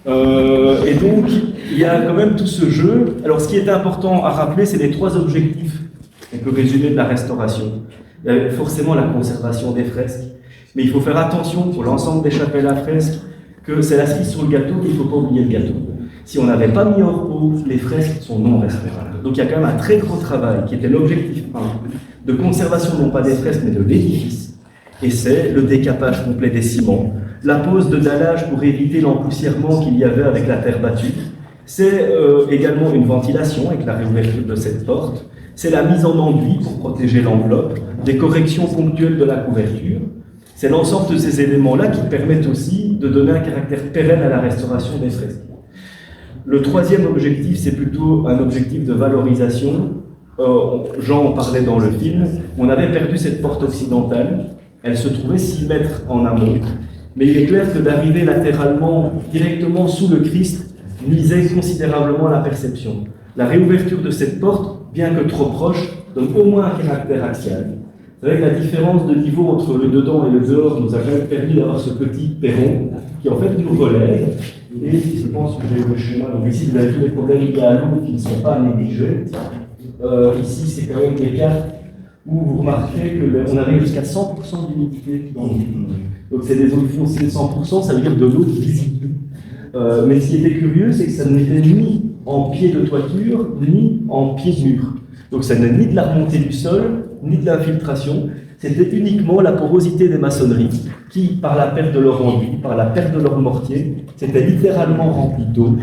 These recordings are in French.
Et donc, il y a quand même tout ce jeu. Alors, ce qui est important à rappeler, c'est les trois objectifs, on peut résumer, de la restauration. Il y a forcément la conservation des fresques, mais il faut faire attention pour l'ensemble des chapelles à fresques, que c'est la cerise sur le gâteau, qu'il ne faut pas oublier le gâteau. Si on n'avait pas mis hors pot, les fresques sont non restaurables. Donc il y a quand même un très gros travail, qui était l'objectif 1, de conservation non pas des fresques, mais de l'édifice. Et c'est le décapage complet des ciments, la pose de dallage pour éviter l'empoussièrement qu'il y avait avec la terre battue. C'est également une ventilation avec la réouverture de cette porte. C'est la mise en enduit pour protéger l'enveloppe, des corrections ponctuelles de la couverture. C'est l'ensemble de ces éléments-là qui permettent aussi de donner un caractère pérenne à la restauration des fresques. Le troisième objectif, c'est plutôt un objectif de valorisation. Jean en parlait dans le film. On avait perdu cette porte occidentale. Elle se trouvait 6 mètres en amont. Mais il est clair que d'arriver latéralement, directement sous le Christ, nuisait considérablement à la perception. La réouverture de cette porte, bien que trop proche, donne au moins un caractère axial. C'est vrai que la différence de niveau entre le dedans et le dehors nous a quand même permis d'avoir ce petit perron qui en fait nous relève. Et je pense que j'ai le schéma. Donc ici, vous avez tous les problèmes liés à l'eau qui ne sont pas négligés. Ici, c'est quand même des cartes où vous remarquez qu'on arrive jusqu'à 100% d'humidité dans l'eau. Donc c'est des eaux foncées de 100%, ça veut dire de l'eau visible. Mais ce qui était curieux, c'est que ça n'était ni en pied de toiture, ni en pied de mur. Donc ça n'est ni de la remontée du sol, ni de l'infiltration. C'était uniquement la porosité des maçonneries qui, par la perte de leur enduit, par la perte de leur mortier, c'était littéralement rempli d'eau.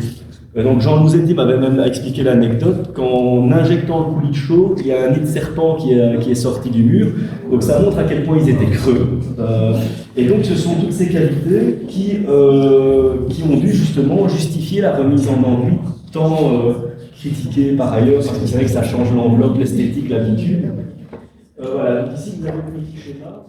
Donc Jean Louzetti m'avait même expliqué l'anecdote qu'en injectant le coulis de chaud, il y a un nid de serpent qui est sorti du mur. Donc ça montre à quel point ils étaient creux. Et donc ce sont toutes ces qualités qui ont dû justement justifier la remise en enduit, tant critiquée par ailleurs, parce que c'est vrai que ça change l'enveloppe, l'esthétique, l'habitude. Voilà, donc ici vous avez le petit schéma.